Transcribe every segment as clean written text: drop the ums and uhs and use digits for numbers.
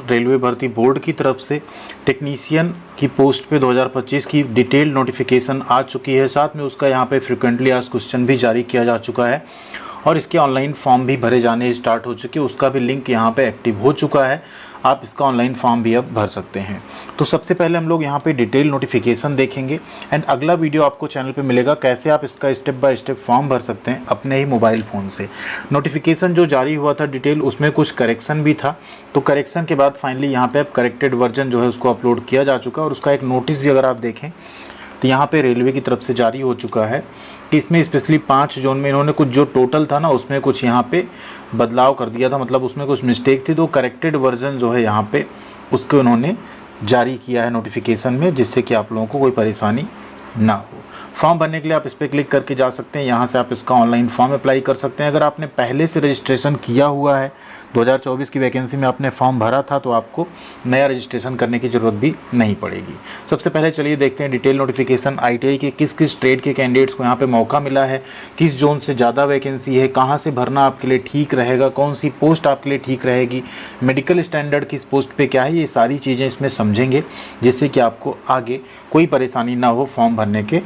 Railway भर्ती board की तरफ से टेक्नीशियन की पोस्ट पे 2025 की डिटेल नोटिफिकेशन आ चुकी है। साथ में उसका यहाँ पे फ्रिक्वेंटली आस्क्ड क्वेश्चन भी जारी किया जा चुका है और इसके ऑनलाइन फॉर्म भी भरे जाने स्टार्ट हो चुके हैं। उसका भी लिंक यहाँ पे एक्टिव हो चुका है, आप इसका ऑनलाइन फॉर्म भी अब भर सकते हैं। तो सबसे पहले हम लोग यहाँ पे डिटेल नोटिफिकेशन देखेंगे एंड अगला वीडियो आपको चैनल पे मिलेगा कैसे आप इसका स्टेप बाय स्टेप फॉर्म भर सकते हैं अपने ही मोबाइल फ़ोन से। नोटिफिकेशन जो जारी हुआ था डिटेल, उसमें कुछ करेक्शन भी था, तो करेक्शन के बाद फाइनली यहाँ पे अब करेक्टेड वर्जन जो है उसको अपलोड किया जा चुका है और उसका एक नोटिस भी अगर आप देखें तो यहाँ पे रेलवे की तरफ से जारी हो चुका है कि इसमें स्पेशली 5 जोन में इन्होंने कुछ जो टोटल था ना उसमें कुछ यहाँ पे बदलाव कर दिया था, मतलब उसमें कुछ मिस्टेक थी, तो करेक्टेड वर्जन जो है यहाँ पे उसको उन्होंने जारी किया है नोटिफिकेशन में, जिससे कि आप लोगों को कोई परेशानी ना हो। फॉर्म भरने के लिए आप इस पर क्लिक करके जा सकते हैं, यहाँ से आप इसका ऑनलाइन फॉर्म अप्लाई कर सकते हैं। अगर आपने पहले से रजिस्ट्रेशन किया हुआ है, 2024 की वैकेंसी में आपने फॉर्म भरा था, तो आपको नया रजिस्ट्रेशन करने की ज़रूरत भी नहीं पड़ेगी। सबसे पहले चलिए देखते हैं डिटेल नोटिफिकेशन ITI के किस किस ट्रेड के कैंडिडेट्स को यहाँ पे मौका मिला है, किस जोन से ज़्यादा वैकेंसी है, कहाँ से भरना आपके लिए ठीक रहेगा, कौन सी पोस्ट आपके लिए ठीक रहेगी, मेडिकल स्टैंडर्ड किस पोस्ट पर क्या है, ये सारी चीज़ें इसमें समझेंगे, जिससे कि आपको आगे कोई परेशानी ना हो फॉर्म भरने के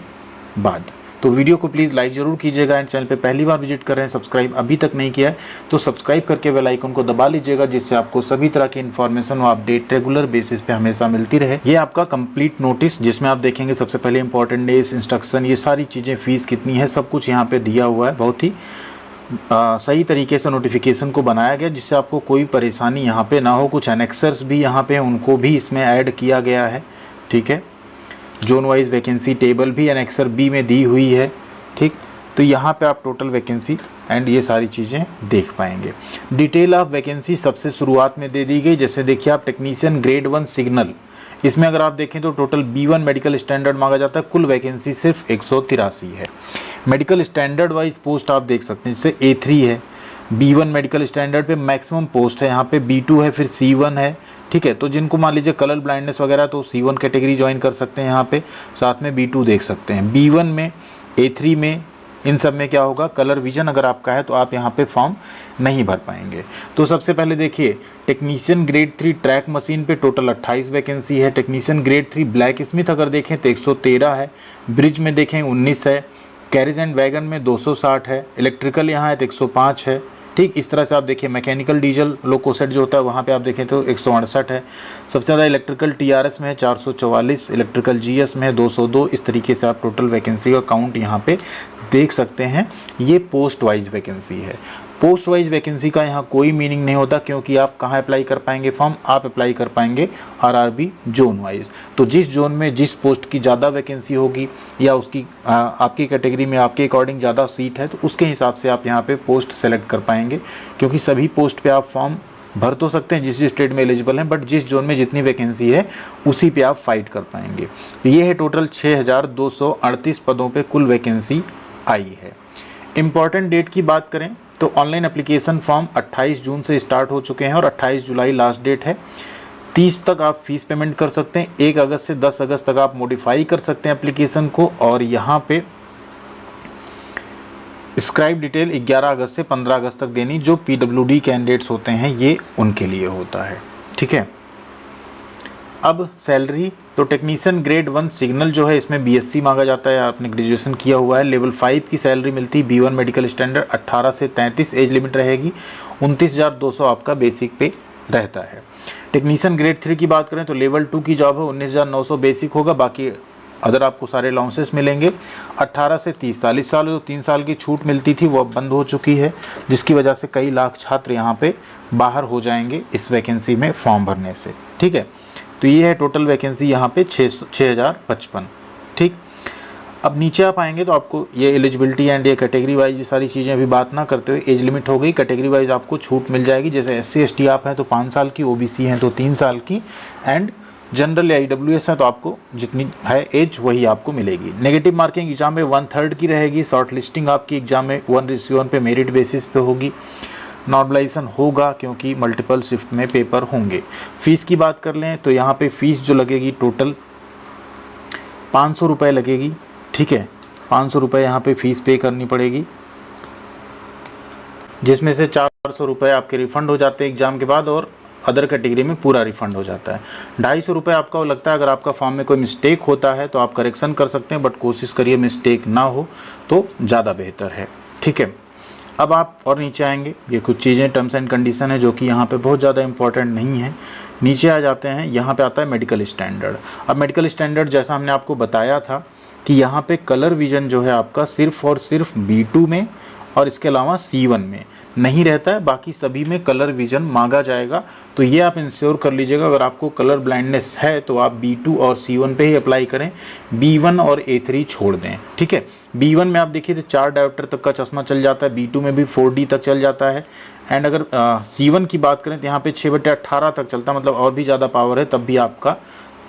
बाद। तो वीडियो को प्लीज़ लाइक ज़रूर कीजिएगा एंड चैनल पे पहली बार विजिट कर रहे हैं, सब्सक्राइब अभी तक नहीं किया है तो सब्सक्राइब करके बेल आइकन को दबा लीजिएगा, जिससे आपको सभी तरह की इन्फॉर्मेशन व अपडेट रेगुलर बेसिस पे हमेशा मिलती रहे। ये आपका कंप्लीट नोटिस, जिसमें आप देखेंगे सबसे पहले इंपॉर्टेंट डेज, इंस्ट्रक्शन, ये सारी चीज़ें, फीस कितनी है, सब कुछ यहाँ पे दिया हुआ है। बहुत ही सही तरीके से नोटिफिकेशन को बनाया गया, जिससे आपको कोई परेशानी यहाँ पे ना हो। कुछ एनेक्सर्स भी यहाँ पे उनको भी इसमें ऐड किया गया है, ठीक है। जोन वाइज वैकेंसी टेबल भी एनेक्सर B में दी हुई है, ठीक। तो यहाँ पे आप टोटल वैकेंसी एंड ये सारी चीज़ें देख पाएंगे। डिटेल ऑफ वैकेंसी सबसे शुरुआत में दे दी गई। जैसे देखिए आप टेक्नीशियन ग्रेड 1 सिग्नल, इसमें अगर आप देखें तो टोटल B1 मेडिकल स्टैंडर्ड मांगा जाता है, कुल वैकेंसी सिर्फ 183 है। मेडिकल स्टैंडर्ड वाइज पोस्ट आप देख सकते हैं, जैसे A3 है, B1 मेडिकल स्टैंडर्ड पे मैक्सिमम पोस्ट है, यहाँ पे B2 है, फिर C1 है, ठीक है। तो जिनको मान लीजिए कलर ब्लाइंडनेस वगैरह, तो C1 कैटेगरी ज्वाइन कर सकते हैं यहाँ पे, साथ में B2 देख सकते हैं। B1 में, A3 में, इन सब में क्या होगा, कलर विजन अगर आपका है तो आप यहाँ पे फॉर्म नहीं भर पाएंगे। तो सबसे पहले देखिए टेक्नीशियन ग्रेड 3 ट्रैक मशीन पे टोटल 28 वैकेंसी है। टेक्नीशियन ग्रेड 3 ब्लैक स्मिथ अगर देखें तो 113 है, ब्रिज में देखें 19 है, कैरेज एंड वैगन में 260 है, इलेक्ट्रिकल यहाँ है तो 105 है, ठीक। इस तरह से आप देखिए मैकेनिकल डीजल लोकोसेट जो होता है वहाँ पे आप देखें तो 168 है। सबसे ज़्यादा इलेक्ट्रिकल TRS में है 444, इलेक्ट्रिकल GS में है 202। इस तरीके से आप टोटल वैकेंसी का काउंट यहाँ पे देख सकते हैं। ये पोस्ट वाइज वैकेंसी है। पोस्ट वाइज वैकेंसी का यहाँ कोई मीनिंग नहीं होता, क्योंकि आप कहाँ अप्लाई कर पाएंगे फॉर्म, आप अप्लाई कर पाएंगे RRB जोन वाइज। तो जिस जोन में जिस पोस्ट की ज़्यादा वैकेंसी होगी या उसकी आपकी कैटेगरी में आपके अकॉर्डिंग ज़्यादा सीट है, तो उसके हिसाब से आप यहाँ पे पोस्ट सेलेक्ट कर पाएंगे, क्योंकि सभी पोस्ट पे आप फॉर्म भर तो सकते हैं जिस जिस स्टेट में एलिजिबल हैं, बट जिस जोन में जितनी वैकेंसी है उसी पे आप फाइट कर पाएंगे। ये है टोटल 6238 पदों पे कुल वैकेंसी आई है। इम्पॉर्टेंट डेट की बात करें तो ऑनलाइन एप्लीकेशन फॉर्म 28 जून से स्टार्ट हो चुके हैं और 28 जुलाई लास्ट डेट है। 30 तक आप फीस पेमेंट कर सकते हैं, 1 अगस्त से 10 अगस्त तक आप मॉडिफाई कर सकते हैं एप्लीकेशन को, और यहाँ पे स्क्राइब डिटेल 11 अगस्त से 15 अगस्त तक देनी, जो PWD कैंडिडेट्स होते हैं ये उनके लिए होता है, ठीक है। अब सैलरी, तो टेक्नीशियन ग्रेड 1 सिग्नल जो है इसमें BSc मांगा जाता है, आपने ग्रेजुएशन किया हुआ है। लेवल 5 की सैलरी मिलती है B1 मेडिकल स्टैंडर्ड, 18 से 33 एज लिमिट रहेगी, 29,200 आपका बेसिक पे रहता है। टेक्नीशियन ग्रेड 3 की बात करें तो लेवल 2 की जॉब है, 19,900 बेसिक होगा, बाकी अदर आपको सारे अलाउंसेस मिलेंगे। 18 से 30 साल, इस साल जो 3 साल की छूट मिलती थी वो अब बंद हो चुकी है, जिसकी वजह से कई लाख छात्र यहाँ पे बाहर हो जाएंगे इस वैकेंसी में फॉर्म भरने से, ठीक है। तो ये है टोटल वैकेंसी यहाँ पे 6055, ठीक। अब नीचे आप आएंगे तो आपको ये एलिजिबिलिटी एंड ये कैटेगरी वाइज ये सारी चीज़ें अभी बात ना करते हुए एज लिमिट हो गई। कैटेगरी वाइज आपको छूट मिल जाएगी, जैसे SC ST आप हैं तो 5 साल की, OBC हैं तो 3 साल की, एंड जनरल या IWS है तो आपको जितनी है एज वही आपको मिलेगी। नेगेटिव मार्किंग एग्जाम में 1/3 की रहेगी। शॉर्ट लिस्टिंग आपकी एग्जाम में 1:1 पे मेरिट बेसिस पे होगी। नॉर्मलाइजेशन होगा क्योंकि मल्टीपल शिफ्ट में पेपर होंगे। फ़ीस की बात कर लें तो यहाँ पे फ़ीस जो लगेगी टोटल 500 रुपये लगेगी, ठीक है। 500 रुपये यहाँ पे फ़ीस पे करनी पड़ेगी, जिसमें से 400 रुपये आपके रिफ़ंड हो जाते हैं एग्ज़ाम के बाद, और अदर कैटेगरी में पूरा रिफंड हो जाता है। 250 रुपये आपका वो लगता है। अगर आपका फॉर्म में कोई मिस्टेक होता है तो आप करेक्शन कर सकते हैं, बट कोशिश करिए मिस्टेक ना हो तो ज़्यादा बेहतर है। ठीक है, अब आप और नीचे आएंगे, ये कुछ चीज़ें टर्म्स एंड कंडीशन है जो कि यहाँ पे बहुत ज़्यादा इंपॉर्टेंट नहीं है। नीचे आ जाते हैं, यहाँ पे आता है मेडिकल स्टैंडर्ड। अब मेडिकल स्टैंडर्ड जैसा हमने आपको बताया था कि यहाँ पे कलर विजन जो है आपका सिर्फ और सिर्फ B2 में और इसके अलावा C1 में नहीं रहता है, बाकी सभी में कलर विजन मांगा जाएगा। तो ये आप इंश्योर कर लीजिएगा, अगर आपको कलर ब्लाइंडनेस है तो आप B2 और C1 पे ही अप्लाई करें, B1 और A3 छोड़ दें। ठीक है, B1 में आप देखिए तो 4 डायोप्टर तक का चश्मा चल जाता है, B2 में भी 4D तक चल जाता है, एंड अगर C1 की बात करें तो यहाँ पे 6/18 तक चलता है, मतलब और भी ज़्यादा पावर है तब भी आपका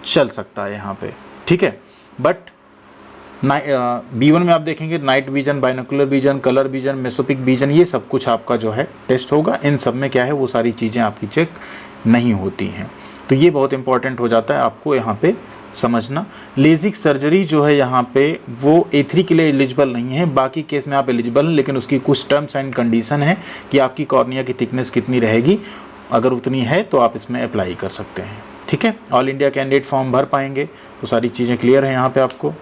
चल सकता है यहाँ पे। ठीक है, बट B1 में आप देखेंगे night vision, binocular vision, colour vision, mesopic vision, ये सब कुछ आपका जो है टेस्ट होगा। इन सब में क्या है वो सारी चीज़ें आपकी चेक नहीं होती हैं, तो ये बहुत इंपॉर्टेंट हो जाता है आपको यहाँ पे समझना। लेजिक सर्जरी जो है यहाँ पे वो A3 के लिए एलिजिबल नहीं है, बाकी केस में आप एलिजिबल हैं, लेकिन उसकी कुछ टर्म्स एंड कंडीशन है कि आपकी कॉर्निया की थिकनेस कितनी रहेगी, अगर उतनी है तो आप इसमें अप्लाई कर सकते हैं। ठीक है, ऑल इंडिया कैंडिडेट फॉर्म भर पाएंगे, तो सारी चीज़ें क्लियर हैं यहाँ पे आपको।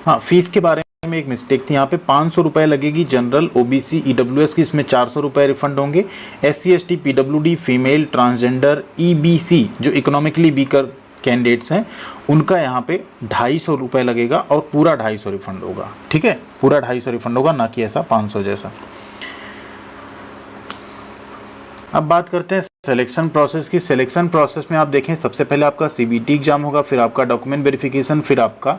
हाँ, फीस के बारे में एक मिस्टेक थी, यहाँ पे 500 रुपये लगेगी जनरल, OBC, EWS की, इसमें 400 रुपये रिफंड होंगे। SC ST PWD female transgender EBC जो इकोनॉमिकली वीकर कैंडिडेट्स हैं उनका यहाँ पे 250 रुपये लगेगा और पूरा 250 रिफंड होगा। ठीक है, पूरा 250 रिफंड होगा, ना कि ऐसा 500 जैसा। अब बात करते हैं सिलेक्शन प्रोसेस की। सिलेक्शन प्रोसेस में आप देखें, सबसे पहले आपका CBT एग्जाम होगा, फिर आपका डॉक्यूमेंट वेरिफिकेशन, फिर आपका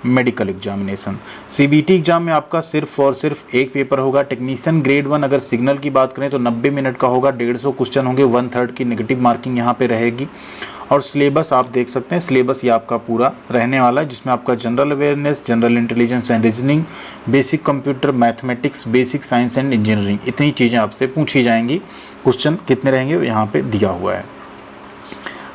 मेडिकल एग्जामिनेशन। CBT एग्जाम में आपका सिर्फ और सिर्फ एक पेपर होगा। टेक्नीशियन ग्रेड 1 अगर सिग्नल की बात करें तो 90 मिनट का होगा, 150 क्वेश्चन होंगे, 1/3 की नेगेटिव मार्किंग यहाँ पे रहेगी। और सिलेबस आप देख सकते हैं, सिलेबस ये आपका पूरा रहने वाला है, जिसमें आपका general awareness, general intelligence and reasoning, basic computer, mathematics, basic science and engineering, इतनी चीज़ें आपसे पूछी जाएंगी। क्वेश्चन कितने रहेंगे यहाँ पे दिया हुआ है।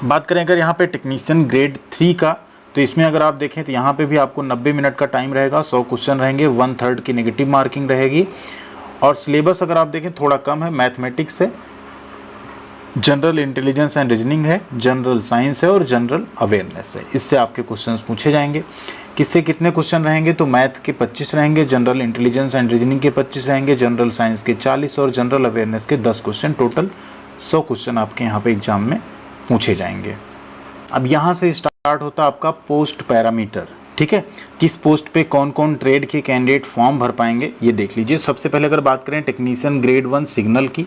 बात करें अगर यहाँ पे टेक्नीशियन ग्रेड 3 का, तो इसमें अगर आप देखें तो यहाँ पे भी आपको 90 मिनट का टाइम रहेगा, 100 क्वेश्चन रहेंगे, 1/3 की नेगेटिव मार्किंग रहेगी। और सिलेबस अगर आप देखें थोड़ा कम है, मैथमेटिक्स है, जनरल इंटेलिजेंस एंड रीजनिंग है, जनरल साइंस है और जनरल अवेयरनेस है। इससे आपके क्वेश्चंस पूछे जाएंगे। किससे कितने क्वेश्चन रहेंगे, तो मैथ के 25 रहेंगे, जनरल इंटेलिजेंस एंड रीजनिंग के 25 रहेंगे, जनरल साइंस के 40 और जनरल अवेयरनेस के 10 क्वेश्चन, टोटल 100 क्वेश्चन आपके यहाँ पे एग्जाम में पूछे जाएंगे। अब यहाँ से स्टार्ट होता है आपका पोस्ट पैरामीटर। ठीक है, किस पोस्ट पे कौन कौन ट्रेड के कैंडिडेट फॉर्म भर पाएंगे ये देख लीजिए। सबसे पहले अगर बात करें टेक्नीशियन ग्रेड 1 सिग्नल की,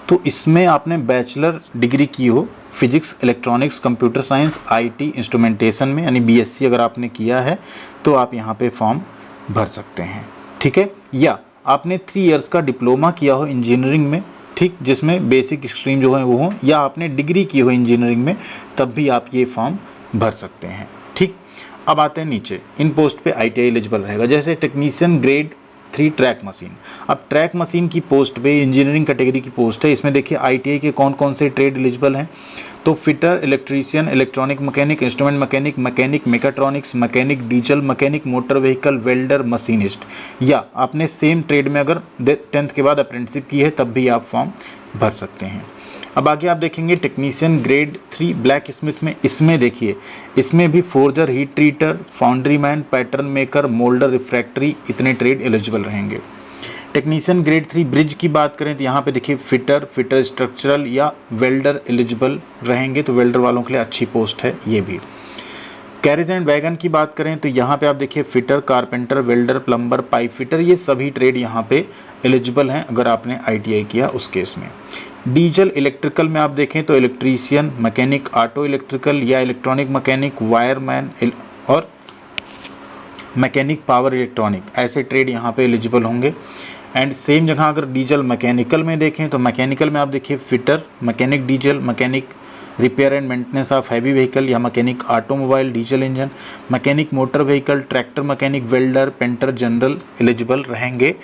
तो इसमें आपने बैचलर डिग्री की हो physics, electronics, computer science, IT, instrumentation में, यानी BSc अगर आपने किया है तो आप यहाँ पे फॉर्म भर सकते हैं। ठीक है, या आपने 3 इयर्स का डिप्लोमा किया हो इंजीनियरिंग में, ठीक, जिसमें बेसिक स्ट्रीम जो है वो हो, या आपने डिग्री की हो इंजीनियरिंग में, तब भी आप ये फॉर्म भर सकते हैं। ठीक, अब आते हैं नीचे, इन पोस्ट पे ITI एलिजिबल रहेगा। जैसे टेक्नीशियन ग्रेड 3 ट्रैक मशीन, अब ट्रैक मशीन की पोस्ट पे इंजीनियरिंग कैटेगरी की पोस्ट है, इसमें देखिए ITI के कौन कौन से ट्रेड एलिजिबल हैं, तो fitter, electrician, electronic mechanic, instrument mechanic, mechanic mechatronics, mechanic diesel mechanic, motor vehicle, welder, machinist, या आपने सेम ट्रेड में अगर 10th के बाद अप्रेंटिसशिप की है तब भी आप फॉर्म भर सकते हैं। अब आगे आप देखेंगे टेक्नीशियन ग्रेड 3 ब्लैक स्मिथ में, इसमें देखिए इसमें भी forger, heat treater, foundry man, pattern maker, moulder, refractory, इतने ट्रेड एलिजिबल रहेंगे। टेक्नीशियन ग्रेड 3 ब्रिज की बात करें तो यहाँ पे देखिए फिटर स्ट्रक्चरल या वेल्डर एलिजिबल रहेंगे, तो वेल्डर वालों के लिए अच्छी पोस्ट है ये भी। कैरेज एंड वैगन की बात करें तो यहाँ पे आप देखिए fitter, carpenter, welder, plumber, pipe fitter, ये सभी ट्रेड यहाँ पे एलिजिबल हैं अगर आपने ITI किया उस केस में। डीजल इलेक्ट्रिकल में आप देखें तो इलेक्ट्रीशियन, मैकेनिक, ऑटो इलेक्ट्रिकल या इलेक्ट्रॉनिक मैकेनिक, वायरमैन और मैकेनिक पावर इलेक्ट्रॉनिक, ऐसे ट्रेड यहाँ पे एलिजिबल होंगे। एंड सेम जगह अगर डीजल मैकेनिकल में देखें तो मैकेनिकल में आप देखिए fitter, mechanic diesel, mechanic repair and maintenance of heavy vehicle या mechanic automobile diesel engine, mechanic motor vehicle, tractor mechanic, welder, painter, general eligible रहेंगे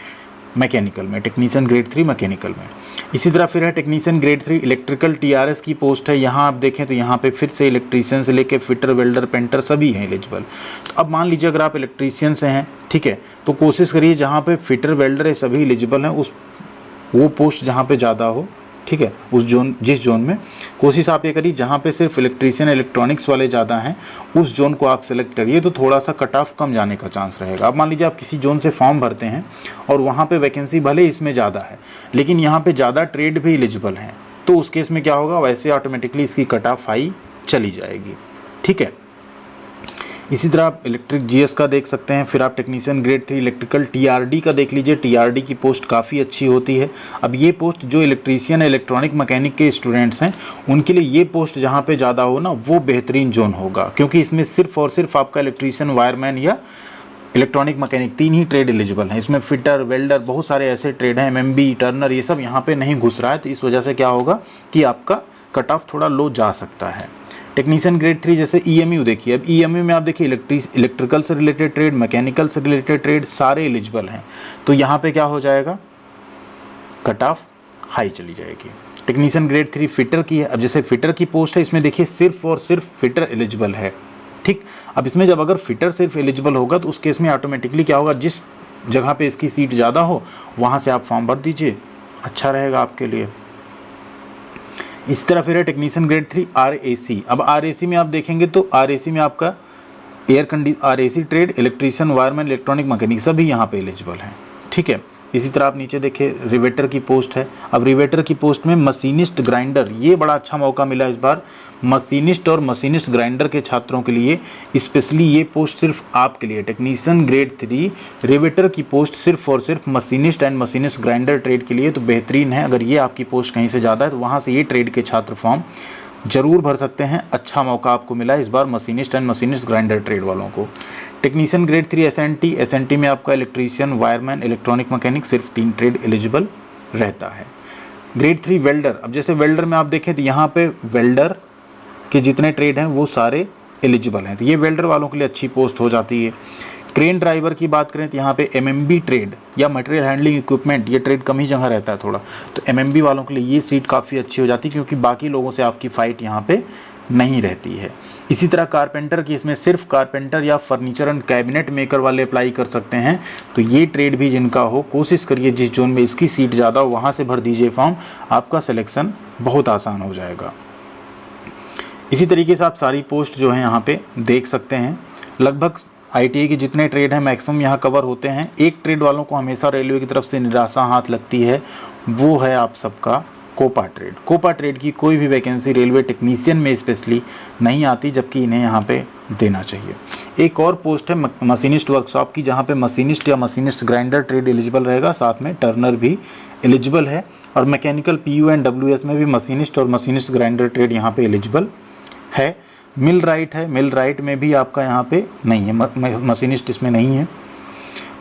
मैकेनिकल में, टेक्नीशियन ग्रेड 3 मैकेनिकल में। इसी तरह फिर है टेक्नीशियन ग्रेड 3 इलेक्ट्रिकल TRS की post है, यहाँ आप देखें तो यहाँ पे फिर से इलेक्ट्रीशियन से लेके फिटर, वेल्डर, पेंटर सभी हैं एलिजिबल। तो अब मान लीजिए अगर आप इलेक्ट्रीशियन से हैं, ठीक है, तो कोशिश करिए जहाँ पे फिटर, वेल्डर है सभी एलिजिबल हैं, उस वो पोस्ट जहाँ पे ज़्यादा हो ठीक है, उस जोन, जिस जोन में कोशिश आप ये करिए जहाँ पे सिर्फ इलेक्ट्रीशियन इलेक्ट्रॉनिक्स वाले ज़्यादा हैं उस जोन को आप सेलेक्ट करिए, तो थोड़ा सा कट ऑफ कम जाने का चांस रहेगा। अब मान लीजिए आप किसी जोन से फॉर्म भरते हैं और वहाँ पे वैकेंसी भले इसमें ज़्यादा है लेकिन यहाँ पे ज़्यादा ट्रेड भी एलिजिबल हैं, तो उस केस में क्या होगा, वैसे ऑटोमेटिकली इसकी कट ऑफ हाई चली जाएगी। ठीक है, इसी तरह आप इलेक्ट्रिक जीएस का देख सकते हैं, फिर आप टेक्नीशियन ग्रेड 3 इलेक्ट्रिकल टीआरडी का देख लीजिए। टीआरडी की पोस्ट काफ़ी अच्छी होती है। अब ये पोस्ट जो इलेक्ट्रीशियन इलेक्ट्रॉनिक मैकेनिक के स्टूडेंट्स हैं उनके लिए ये पोस्ट जहाँ पे ज़्यादा हो ना वो बेहतरीन जोन होगा, क्योंकि इसमें सिर्फ और सिर्फ आपका इलेक्ट्रीशियन, वायरमैन या इलेक्ट्रॉनिक मैकेनिक 3 ही ट्रेड एलिजिबल हैं। इसमें फिटर, वेल्डर, बहुत सारे ऐसे ट्रेड हैं, एमएमबी, टर्नर, ये सब यहाँ पे नहीं घुस रहा है, तो इस वजह से क्या होगा कि आपका कट ऑफ थोड़ा लो जा सकता है। टेक्नीशियन ग्रेड 3 जैसे ईएमयू देखिए, अब ईएमयू में आप देखिए इलेक्ट्रिकल से रिलेटेड ट्रेड, मैकेनिकल से रिलेटेड ट्रेड सारे एलिजिबल हैं, तो यहाँ पे क्या हो जाएगा, कट ऑफ हाई चली जाएगी। टेक्नीशियन ग्रेड 3 फिटर की है। अब जैसे फिटर की पोस्ट है, इसमें देखिए सिर्फ और सिर्फ फिटर एलिजिबल है। ठीक, अब इसमें जब अगर फिटर सिर्फ एलिजिबल होगा तो उस केस में ऑटोमेटिकली क्या होगा, जिस जगह पे इसकी सीट ज़्यादा हो वहाँ से आप फॉर्म भर दीजिए, अच्छा रहेगा आपके लिए। इसी तरह फिर है टेक्नीशियन ग्रेड 3 आरएसी। अब आरएसी में आप देखेंगे तो आरएसी में आपका RAC trade, electrician, wireman, electronic mechanic सभी यहाँ पे एलिजिबल हैं। ठीक है, इसी तरह आप नीचे देखिए रिवेटर की पोस्ट है। अब रिवेटर की पोस्ट में मशीनिस्ट ग्राइंडर, ये बड़ा अच्छा मौका मिला इस बार मशीनिस्ट और मशीनिस्ट ग्राइंडर के छात्रों के लिए, स्पेशली ये पोस्ट सिर्फ आपके लिए। टेक्नीशियन ग्रेड 3 रिवेटर की पोस्ट सिर्फ और सिर्फ machinist and machinist grinder trade के लिए, तो बेहतरीन है। अगर ये आपकी पोस्ट कहीं से ज़्यादा है तो वहाँ से ये ट्रेड के छात्र फॉर्म जरूर भर सकते हैं। अच्छा मौका आपको मिला इस बार machinist and machinist grinder trade वालों को। टेक्नीशियन ग्रेड 3 एसएनटी में आपका इलेक्ट्रीशियन, वायरमैन, इलेक्ट्रॉनिक मैकेनिक सिर्फ 3 ट्रेड एलिजिबल रहता है। ग्रेड 3 वेल्डर, अब जैसे वेल्डर में आप देखें तो यहाँ पे वेल्डर के जितने ट्रेड हैं वो सारे एलिजिबल हैं, तो ये वेल्डर वालों के लिए अच्छी पोस्ट हो जाती है। क्रेन ड्राइवर की बात करें तो यहाँ पे एमएमबी ट्रेड या मटेरियल हैंडलिंग इक्विपमेंट, ये ट्रेड कम ही जगह रहता है थोड़ा, तो एमएमबी वालों के लिए ये सीट काफ़ी अच्छी हो जाती है, क्योंकि बाकी लोगों से आपकी फ़ाइट यहाँ पे नहीं रहती है। इसी तरह कारपेंटर की, इसमें सिर्फ कारपेंटर या फर्नीचर एंड कैबिनेट मेकर वाले अप्लाई कर सकते हैं, तो ये ट्रेड भी जिनका हो कोशिश करिए जिस जोन में इसकी सीट ज़्यादा हो वहाँ से भर दीजिए फॉर्म, आपका सिलेक्शन बहुत आसान हो जाएगा। इसी तरीके से आप सारी पोस्ट जो है यहाँ पे देख सकते हैं। लगभग आईटीआई के जितने ट्रेड हैं मैक्सिमम यहाँ कवर होते हैं। एक ट्रेड वालों को हमेशा रेलवे की तरफ से निराशा हाथ लगती है, वो है आप सबका कोपा ट्रेड। कोपा ट्रेड की कोई भी वैकेंसी रेलवे टेक्नीशियन में स्पेशली नहीं आती, जबकि इन्हें यहाँ पे देना चाहिए। एक और पोस्ट है मशीनिस्ट वर्कशॉप की, जहाँ पे मशीनिस्ट या मशीनिस्ट ग्राइंडर ट्रेड एलिजिबल रहेगा, साथ में टर्नर भी एलिजिबल है। और मैकेनिकल पीयू एंड डब्ल्यूएस में भी मशीनिस्ट और मशीनिस्ट ग्राइंडर ट्रेड यहाँ पे एलिजिबल है। मिल राइट है, मिल राइट में भी आपका यहाँ पे नहीं है, मशीनिस्ट इसमें नहीं है।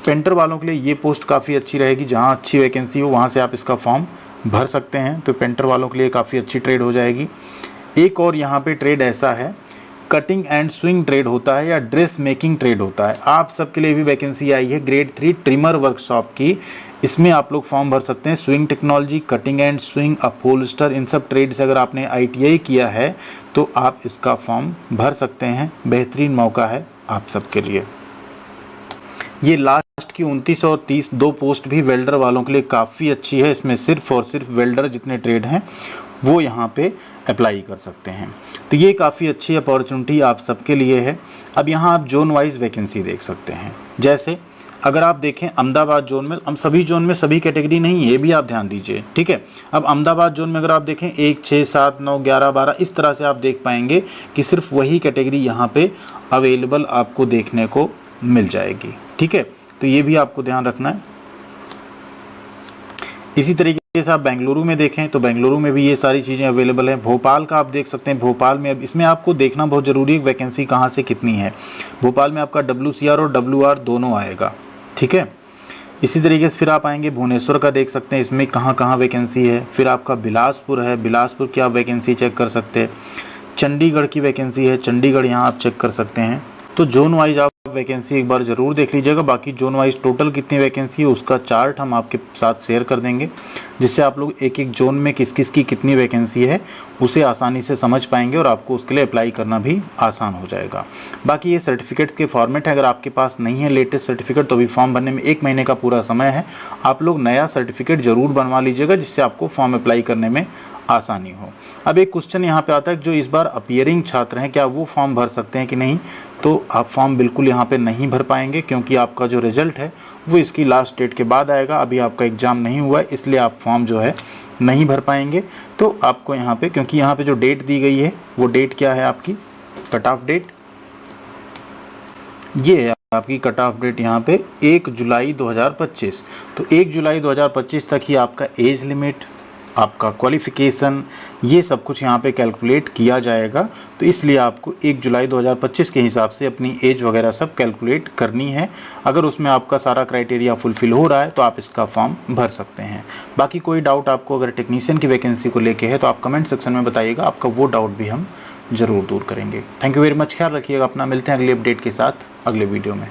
पेंटर वालों के लिए ये पोस्ट काफ़ी अच्छी रहेगी, जहाँ अच्छी वैकेंसी हो वहाँ से आप इसका फॉर्म भर सकते हैं, तो पेंटर वालों के लिए काफ़ी अच्छी ट्रेड हो जाएगी। एक और यहाँ पे ट्रेड ऐसा है, कटिंग एंड स्विंग ट्रेड होता है या ड्रेस मेकिंग ट्रेड होता है, आप सबके लिए भी वैकेंसी आई है ग्रेड 3 ट्रिमर वर्कशॉप की। इसमें आप लोग फॉर्म भर सकते हैं। Sewing technology, cutting and sewing, upholster, इन सब ट्रेड से अगर आपने आईटीआई किया है तो आप इसका फॉर्म भर सकते हैं। बेहतरीन मौका है आप सबके लिए। ये लास्ट की 29 और 30 दो पोस्ट भी वेल्डर वालों के लिए काफ़ी अच्छी है। इसमें सिर्फ और सिर्फ वेल्डर जितने ट्रेड हैं वो यहाँ पे अप्लाई कर सकते हैं, तो ये काफ़ी अच्छी अपॉर्चुनिटी आप सबके लिए है। अब यहाँ आप जोन वाइज वैकेंसी देख सकते हैं। जैसे अगर आप देखें अहमदाबाद जोन में, हम सभी जोन में सभी कैटेगरी नहीं है, ये भी आप ध्यान दीजिए, ठीक है। अब अहमदाबाद जोन में अगर आप देखें 1, 6, 7, 9, 11, 12 इस तरह से आप देख पाएंगे कि सिर्फ वही कैटेगरी यहाँ पे अवेलेबल आपको देखने को मिल जाएगी, ठीक है। तो ये भी आपको ध्यान रखना है। इसी तरीके से आप बेंगलुरु में देखें तो बेंगलुरु में भी ये सारी चीज़ें अवेलेबल हैं। भोपाल का आप देख सकते हैं, भोपाल में अब इसमें आपको देखना बहुत ज़रूरी है वैकेंसी कहाँ से कितनी है। भोपाल में आपका WCR और WR दोनों आएगा, ठीक है। इसी तरीके से फिर आप आएंगे भुवनेश्वर का देख सकते हैं, इसमें कहाँ कहाँ वैकेंसी है। फिर आपका बिलासपुर है, बिलासपुर की आप वैकेंसी चेक कर सकते हैं। चंडीगढ़ की वैकेंसी है, चंडीगढ़ यहाँ आप चेक कर सकते हैं। तो जोन वाइज आप वैकेंसी एक बार ज़रूर देख लीजिएगा। बाकी जोन वाइज टोटल कितनी वैकेंसी है उसका चार्ट हम आपके साथ शेयर कर देंगे, जिससे आप लोग एक एक जोन में किस किस की कितनी वैकेंसी है उसे आसानी से समझ पाएंगे और आपको उसके लिए अप्लाई करना भी आसान हो जाएगा। बाकी ये सर्टिफिकेट के फॉर्मेट है, अगर आपके पास नहीं है लेटेस्ट सर्टिफिकेट तो अभी फॉर्म भरने में 1 महीने का पूरा समय है। आप लोग नया सर्टिफिकेट ज़रूर बनवा लीजिएगा, जिससे आपको फॉर्म अप्लाई करने में आसानी हो। अब एक क्वेश्चन यहाँ पे आता है, जो इस बार अपीयरिंग छात्र हैं क्या वो फॉर्म भर सकते हैं कि नहीं? तो आप फॉर्म बिल्कुल यहाँ पे नहीं भर पाएंगे, क्योंकि आपका जो रिजल्ट है वो इसकी लास्ट डेट के बाद आएगा। अभी आपका एग्ज़ाम नहीं हुआ है, इसलिए आप फॉर्म जो है नहीं भर पाएंगे। तो आपको यहाँ पे, क्योंकि यहाँ पे जो डेट दी गई है वो डेट क्या है आपकी, कट ऑफ डेट, ये है आपकी कट ऑफ डेट यहाँ पे 1 जुलाई 2025। तो 1 जुलाई 2025 तक ही आपका एज लिमिट, आपका क्वालिफ़िकेशन, ये सब कुछ यहाँ पे कैलकुलेट किया जाएगा। तो इसलिए आपको 1 जुलाई 2025 के हिसाब से अपनी एज वगैरह सब कैलकुलेट करनी है। अगर उसमें आपका सारा क्राइटेरिया फुलफ़िल हो रहा है तो आप इसका फॉर्म भर सकते हैं। बाकी कोई डाउट आपको अगर टेक्नीशियन की वैकेंसी को लेके है तो आप कमेंट सेक्शन में बताइएगा, आपका वो डाउट भी हम ज़रूर दूर करेंगे। थैंक यू वेरी मच, ख्याल रखिएगा अपना। मिलते हैं अगले अपडेट के साथ अगले वीडियो में।